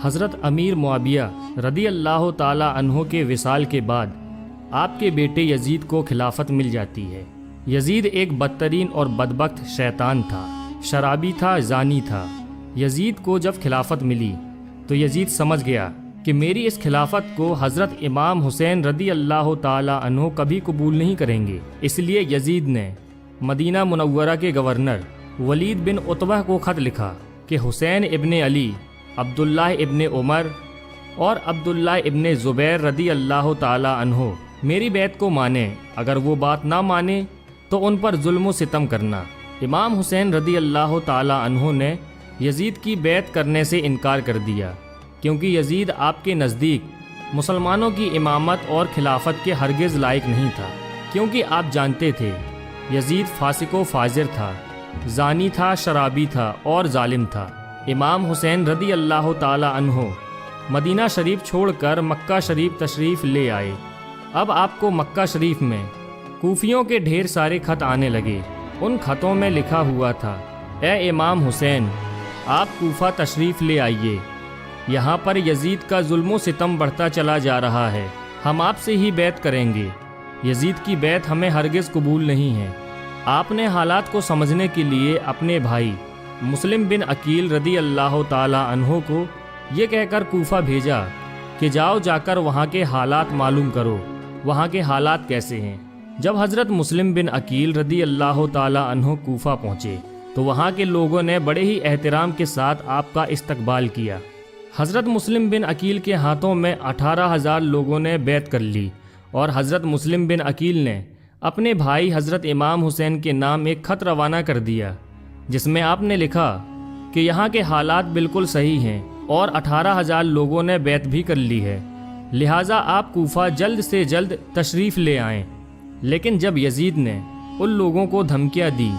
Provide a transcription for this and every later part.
حضرت امیر معاویہ رضی اللہ تعالی عنہ کے وصال کے بعد آپ کے بیٹے یزید کو خلافت مل جاتی ہے۔ یزید ایک بدترین اور بدبخت شیطان تھا، شرابی تھا، زانی تھا۔ یزید کو جب خلافت ملی تو یزید سمجھ گیا کہ میری اس خلافت کو حضرت امام حسین رضی اللہ تعالی عنہ کبھی قبول نہیں کریں گے۔ اس لیے یزید نے مدینہ منورہ کے گورنر ولید بن عتبہ کو خط لکھا کہ حسین ابن علی، عبداللہ ابن عمر اور عبداللہ ابن زبیر رضی اللہ تعالی عنہ میری بیعت کو مانیں، اگر وہ بات نہ مانے تو ان پر ظلم و ستم کرنا۔ امام حسین رضی اللہ تعالی عنہ نے یزید کی بیعت کرنے سے انکار کر دیا، کیونکہ یزید آپ کے نزدیک مسلمانوں کی امامت اور خلافت کے ہرگز لائق نہیں تھا، کیونکہ آپ جانتے تھے یزید فاسق و فاجر تھا، زانی تھا، شرابی تھا اور ظالم تھا۔ امام حسین رضی اللہ تعالی عنہ مدینہ شریف چھوڑ کر مکہ شریف تشریف لے آئے۔ اب آپ کو مکہ شریف میں کوفیوں کے ڈھیر سارے خط آنے لگے۔ ان خطوں میں لکھا ہوا تھا، اے امام حسین، آپ کوفہ تشریف لے آئیے، یہاں پر یزید کا ظلم و ستم بڑھتا چلا جا رہا ہے، ہم آپ سے ہی بیعت کریں گے، یزید کی بیعت ہمیں ہرگز قبول نہیں ہے۔ آپ نے حالات کو سمجھنے کے لیے اپنے بھائی مسلم بن عقیل رضی اللہ تعالی عنہ کو یہ کہہ کر کوفہ بھیجا کہ جاؤ، جا کر وہاں کے حالات معلوم کرو، وہاں کے حالات کیسے ہیں۔ جب حضرت مسلم بن عقیل رضی اللہ تعالی عنہ کوفہ پہنچے تو وہاں کے لوگوں نے بڑے ہی احترام کے ساتھ آپ کا استقبال کیا۔ حضرت مسلم بن عقیل کے ہاتھوں میں 18,000 لوگوں نے بیعت کر لی، اور حضرت مسلم بن عقیل نے اپنے بھائی حضرت امام حسین کے نام ایک خط روانہ کر دیا، جس میں آپ نے لکھا کہ یہاں کے حالات بالکل صحیح ہیں اور 18,000 لوگوں نے بیعت بھی کر لی ہے، لہٰذا آپ کوفہ جلد سے جلد تشریف لے آئیں۔ لیکن جب یزید نے ان لوگوں کو دھمکیاں دی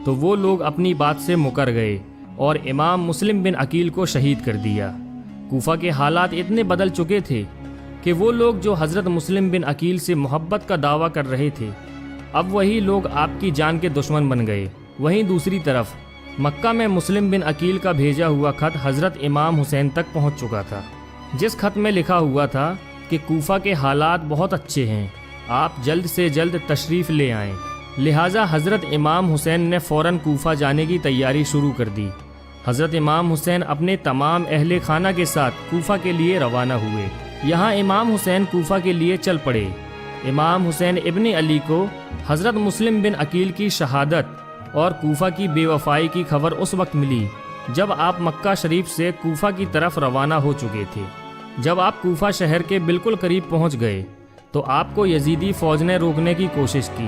تو وہ لوگ اپنی بات سے مکر گئے اور امام مسلم بن عقیل کو شہید کر دیا۔ کوفہ کے حالات اتنے بدل چکے تھے کہ وہ لوگ جو حضرت مسلم بن عقیل سے محبت کا دعویٰ کر رہے تھے، اب وہی لوگ آپ کی جان کے دشمن بن گئے۔ وہیں دوسری طرف مکہ میں مسلم بن عقیل کا بھیجا ہوا خط حضرت امام حسین تک پہنچ چکا تھا، جس خط میں لکھا ہوا تھا کہ کوفہ کے حالات بہت اچھے ہیں، آپ جلد سے جلد تشریف لے آئیں۔ لہٰذا حضرت امام حسین نے فوراً کوفہ جانے کی تیاری شروع کر دی۔ حضرت امام حسین اپنے تمام اہل خانہ کے ساتھ کوفہ کے لیے روانہ ہوئے۔ یہاں امام حسین کوفہ کے لیے چل پڑے۔ امام حسین ابن علی کو حضرت مسلم بن عقیل کی شہادت اور کوفہ کی بے وفائی کی خبر اس وقت ملی جب آپ مکہ شریف سے کوفہ کی طرف روانہ ہو چکے تھے۔ جب آپ کوفہ شہر کے بالکل قریب پہنچ گئے تو آپ کو یزیدی فوج نے روکنے کی کوشش کی۔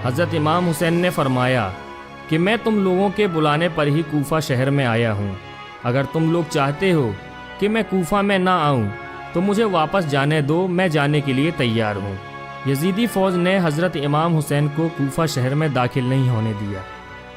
حضرت امام حسین نے فرمایا کہ میں تم لوگوں کے بلانے پر ہی کوفہ شہر میں آیا ہوں، اگر تم لوگ چاہتے ہو کہ میں کوفہ میں نہ آؤں تو مجھے واپس جانے دو، میں جانے کے لیے تیار ہوں۔ یزیدی فوج نے حضرت امام حسین کو کوفہ شہر میں داخل نہیں ہونے دیا،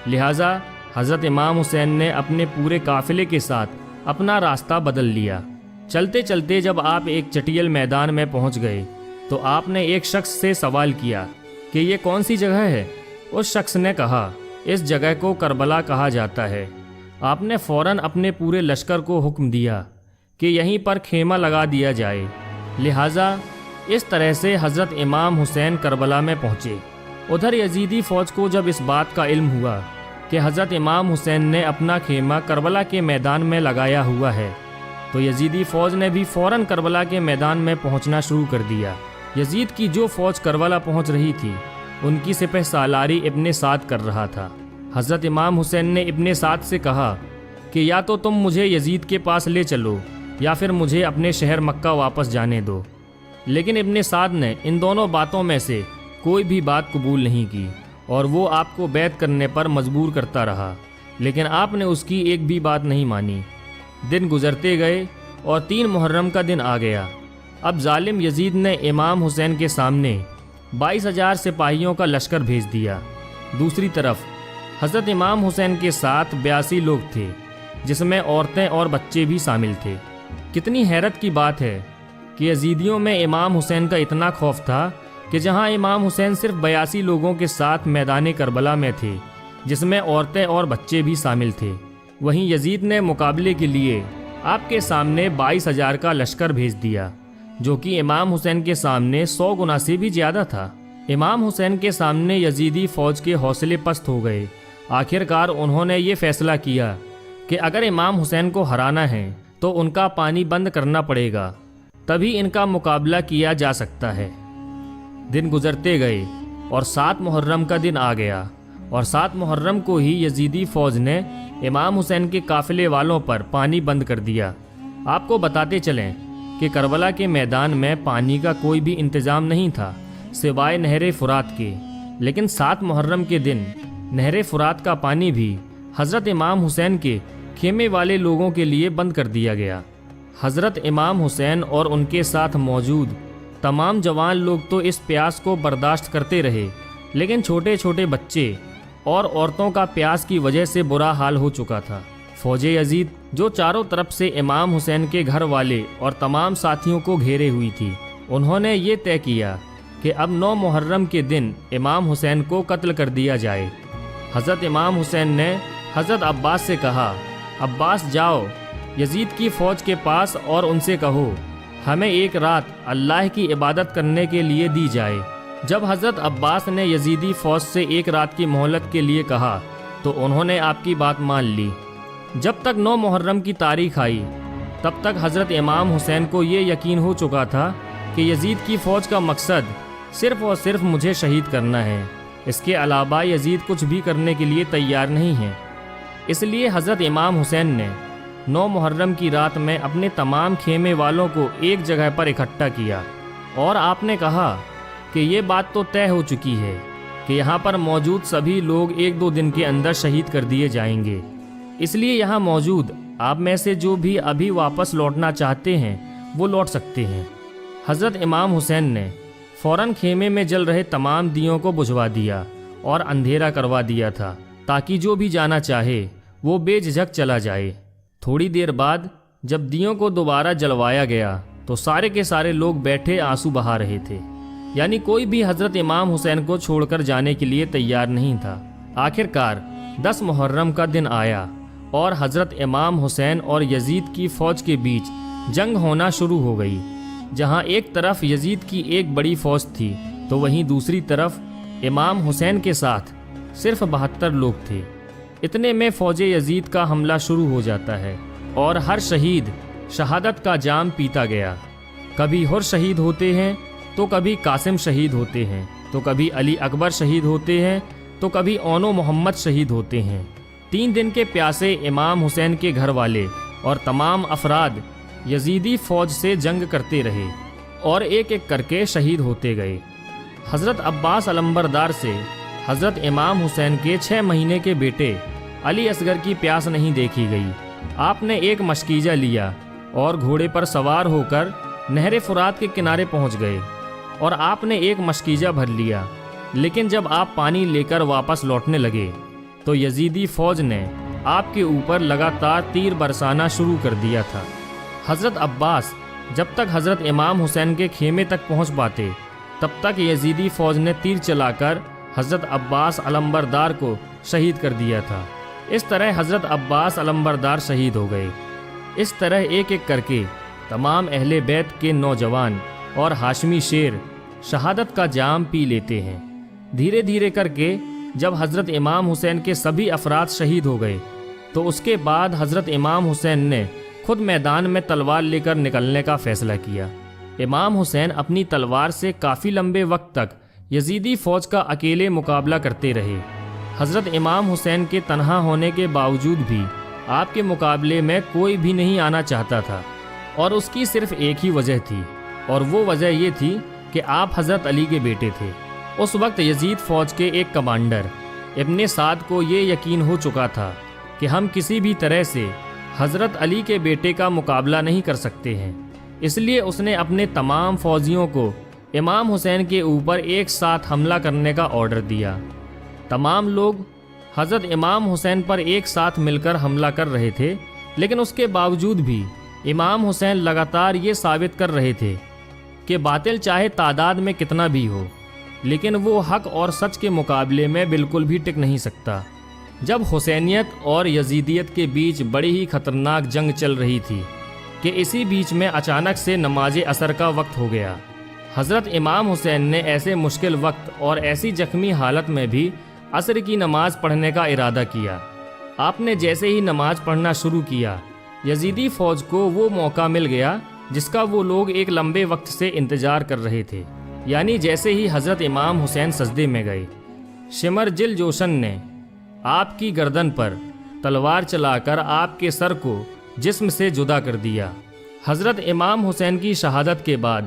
لہٰذا حضرت امام حسین نے اپنے پورے قافلے کے ساتھ اپنا راستہ بدل لیا۔ چلتے چلتے جب آپ ایک چٹیل میدان میں پہنچ گئے تو آپ نے ایک شخص سے سوال کیا کہ یہ کون سی جگہ ہے؟ اس شخص نے کہا، اس جگہ کو کربلا کہا جاتا ہے۔ آپ نے فوراً اپنے پورے لشکر کو حکم دیا کہ یہیں پر خیمہ لگا دیا جائے، لہٰذا اس طرح سے حضرت امام حسین کربلا میں پہنچے۔ ادھر یزیدی فوج کو جب اس بات کا علم ہوا کہ حضرت امام حسین نے اپنا خیمہ کربلا کے میدان میں لگایا ہوا ہے تو یزیدی فوج نے بھی فوراً کربلا کے میدان میں پہنچنا شروع کر دیا۔ یزید کی جو فوج کربلا پہنچ رہی تھی ان کی سپہ سالاری ابن سعد کر رہا تھا۔ حضرت امام حسین نے ابن سعد سے کہا کہ یا تو تم مجھے یزید کے پاس لے چلو یا پھر مجھے اپنے شہر مکہ واپس جانے دو، لیکن ابن سعد نے ان دونوں باتوں میں سے کوئی بھی بات قبول نہیں کی اور وہ آپ کو بیعت کرنے پر مجبور کرتا رہا، لیکن آپ نے اس کی ایک بھی بات نہیں مانی۔ دن گزرتے گئے اور 3 محرم کا دن آ گیا۔ اب ظالم یزید نے امام حسین کے سامنے 22,000 سپاہیوں کا لشکر بھیج دیا۔ دوسری طرف حضرت امام حسین کے ساتھ 82 لوگ تھے، جس میں عورتیں اور بچے بھی شامل تھے۔ کتنی حیرت کی بات ہے کہ یزیدیوں میں امام حسین کا اتنا خوف تھا کہ جہاں امام حسین صرف 82 لوگوں کے ساتھ میدان کربلا میں تھے، جس میں عورتیں اور بچے بھی شامل تھے، وہیں یزید نے مقابلے کے لیے آپ کے سامنے 22,000 کا لشکر بھیج دیا، جو کہ امام حسین کے سامنے 100 گنا سے بھی زیادہ تھا۔ امام حسین کے سامنے یزیدی فوج کے حوصلے پست ہو گئے۔ آخرکار انہوں نے یہ فیصلہ کیا کہ اگر امام حسین کو ہرانا ہے تو ان کا پانی بند کرنا پڑے گا، تبھی ان کا مقابلہ کیا جا سکتا ہے۔ دن گزرتے گئے اور 7 محرم کا دن آ گیا، اور 7 محرم کو ہی یزیدی فوج نے امام حسین کے قافلے والوں پر پانی بند کر دیا۔ آپ کو بتاتے چلیں کہ کربلا کے میدان میں پانی کا کوئی بھی انتظام نہیں تھا سوائے نہر فرات کے، لیکن 7 محرم کے دن نہر فرات کا پانی بھی حضرت امام حسین کے خیمے والے لوگوں کے لیے بند کر دیا گیا۔ حضرت امام حسین اور ان کے ساتھ موجود تمام جوان لوگ تو اس پیاس کو برداشت کرتے رہے، لیکن چھوٹے چھوٹے بچے اور عورتوں کا پیاس کی وجہ سے برا حال ہو چکا تھا۔ فوج یزید جو چاروں طرف سے امام حسین کے گھر والے اور تمام ساتھیوں کو گھیرے ہوئی تھی، انہوں نے یہ طے کیا کہ اب 9 محرم کے دن امام حسین کو قتل کر دیا جائے۔ حضرت امام حسین نے حضرت عباس سے کہا، عباس جاؤ یزید کی فوج کے پاس اور ان سے کہو ہمیں ایک رات اللہ کی عبادت کرنے کے لیے دی جائے۔ جب حضرت عباس نے یزیدی فوج سے ایک رات کی مہلت کے لیے کہا تو انہوں نے آپ کی بات مان لی۔ جب تک 9 محرم کی تاریخ آئی تب تک حضرت امام حسین کو یہ یقین ہو چکا تھا کہ یزید کی فوج کا مقصد صرف اور صرف مجھے شہید کرنا ہے، اس کے علاوہ یزید کچھ بھی کرنے کے لیے تیار نہیں ہے۔ اس لیے حضرت امام حسین نے 9 محرم کی رات میں اپنے تمام خیمے والوں کو ایک جگہ پر اکٹھا کیا، اور آپ نے کہا کہ یہ بات تو طے ہو چکی ہے کہ یہاں پر موجود سبھی لوگ 1-2 دن کے اندر شہید کر دیے جائیں گے، اس لیے یہاں موجود آپ میں سے جو بھی ابھی واپس لوٹنا چاہتے ہیں وہ لوٹ سکتے ہیں۔ حضرت امام حسین نے فوراً خیمے میں جل رہے تمام دیوں کو بجھوا دیا اور اندھیرا کروا دیا تھا تاکہ جو بھی جانا چاہے وہ بے جھجک چلا جائے۔ تھوڑی دیر بعد جب دیوں کو دوبارہ جلوایا گیا تو سارے کے سارے لوگ بیٹھے آنسو بہا رہے تھے، یعنی کوئی بھی حضرت امام حسین کو چھوڑ کر جانے کے لیے تیار نہیں تھا۔ آخرکار 10 محرم کا دن آیا اور حضرت امام حسین اور یزید کی فوج کے بیچ جنگ ہونا شروع ہو گئی۔ جہاں ایک طرف یزید کی ایک بڑی فوج تھی تو وہیں دوسری طرف امام حسین کے ساتھ صرف 72 لوگ تھے۔ اتنے میں فوج یزید کا حملہ شروع ہو جاتا ہے اور ہر شہید شہادت کا جام پیتا گیا۔ کبھی حر شہید ہوتے ہیں تو کبھی قاسم شہید ہوتے ہیں، تو کبھی علی اکبر شہید ہوتے ہیں، تو کبھی اون و محمد شہید ہوتے ہیں۔ 3 دن کے پیاسے امام حسین کے گھر والے اور تمام افراد یزیدی فوج سے جنگ کرتے رہے اور ایک ایک کر کے شہید ہوتے گئے۔ حضرت عباس علمبردار سے حضرت امام حسین کے 6 مہینے کے بیٹے علی اصغر کی پیاس نہیں دیکھی گئی۔ آپ نے ایک مشکیزہ لیا اور گھوڑے پر سوار ہو کر نہر فرات کے کنارے پہنچ گئے، اور آپ نے ایک مشکیزہ بھر لیا، لیکن جب آپ پانی لے کر واپس لوٹنے لگے تو یزیدی فوج نے آپ کے اوپر لگاتار تیر برسانا شروع کر دیا تھا۔ حضرت عباس جب تک حضرت امام حسین کے خیمے تک پہنچ پاتے تب تک یزیدی فوج نے تیر چلا کر حضرت عباس علمبردار کو شہید کر دیا تھا۔ اس طرح حضرت عباس علمبردار شہید ہو گئے۔ اس طرح ایک ایک کر کے تمام اہل بیت کے نوجوان اور ہاشمی شیر شہادت کا جام پی لیتے ہیں۔ دھیرے دھیرے کر کے جب حضرت امام حسین کے سبھی افراد شہید ہو گئے تو اس کے بعد حضرت امام حسین نے خود میدان میں تلوار لے کر نکلنے کا فیصلہ کیا۔ امام حسین اپنی تلوار سے کافی لمبے وقت تک یزیدی فوج کا اکیلے مقابلہ کرتے رہے۔ حضرت امام حسین کے تنہا ہونے کے باوجود بھی آپ کے مقابلے میں کوئی بھی نہیں آنا چاہتا تھا، اور اس کی صرف ایک ہی وجہ تھی، اور وہ وجہ یہ تھی کہ آپ حضرت علی کے بیٹے تھے۔ اس وقت یزید فوج کے ایک کمانڈر ابن سعد کو یہ یقین ہو چکا تھا کہ ہم کسی بھی طرح سے حضرت علی کے بیٹے کا مقابلہ نہیں کر سکتے ہیں، اس لیے اس نے اپنے تمام فوجیوں کو امام حسین کے اوپر ایک ساتھ حملہ کرنے کا آرڈر دیا۔ تمام لوگ حضرت امام حسین پر ایک ساتھ مل کر حملہ کر رہے تھے، لیکن اس کے باوجود بھی امام حسین لگاتار یہ ثابت کر رہے تھے کہ باطل چاہے تعداد میں کتنا بھی ہو، لیکن وہ حق اور سچ کے مقابلے میں بالکل بھی ٹک نہیں سکتا۔ جب حسینیت اور یزیدیت کے بیچ بڑی ہی خطرناک جنگ چل رہی تھی کہ اسی بیچ میں اچانک سے نماز عصر کا وقت ہو گیا۔ حضرت امام حسین نے ایسے مشکل وقت اور ایسی زخمی حالت میں بھی عصر کی نماز پڑھنے کا ارادہ کیا۔ آپ نے جیسے ہی نماز پڑھنا شروع کیا، یزیدی فوج کو وہ موقع مل گیا جس کا وہ لوگ ایک لمبے وقت سے انتظار کر رہے تھے، یعنی جیسے ہی حضرت امام حسین سجدے میں گئے، شمر جل جوشن نے آپ کی گردن پر تلوار چلا کر آپ کے سر کو جسم سے جدا کر دیا۔ حضرت امام حسین کی شہادت کے بعد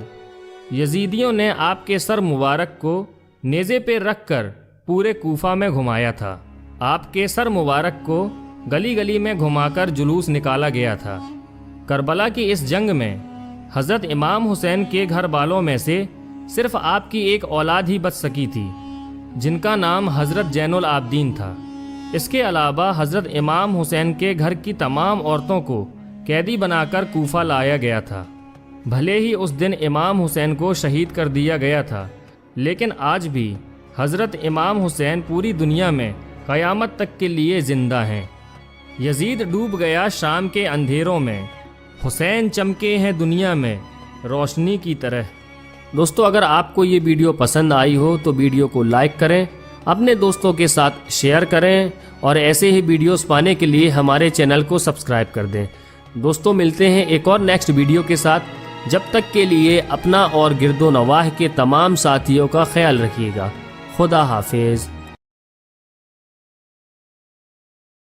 یزیدیوں نے آپ کے سر مبارک کو نیزے پہ رکھ کر پورے کوفہ میں گھمایا تھا۔ آپ کے سر مبارک کو گلی گلی میں گھما کر جلوس نکالا گیا تھا۔ کربلا کی اس جنگ میں حضرت امام حسین کے گھر والوں میں سے صرف آپ کی ایک اولاد ہی بچ سکی تھی، جن کا نام حضرت زین العابدین تھا۔ اس کے علاوہ حضرت امام حسین کے گھر کی تمام عورتوں کو قیدی بنا کر کوفہ لایا گیا تھا۔ بھلے ہی اس دن امام حسین کو شہید کر دیا گیا تھا، لیکن آج بھی حضرت امام حسین پوری دنیا میں قیامت تک کے لیے زندہ ہیں۔ یزید ڈوب گیا شام کے اندھیروں میں، حسین چمکے ہیں دنیا میں روشنی کی طرح۔ دوستو، اگر آپ کو یہ ویڈیو پسند آئی ہو تو ویڈیو کو لائک کریں، اپنے دوستوں کے ساتھ شیئر کریں اور ایسے ہی ویڈیوز پانے کے لیے ہمارے چینل کو سبسکرائب کر دیں۔ دوستو، ملتے ہیں ایک اور نیکسٹ ویڈیو کے ساتھ۔ جب تک کے لیے اپنا اور گرد و نواح کے تمام ساتھیوں کا خیال رکھیے گا۔ خدا حافظ۔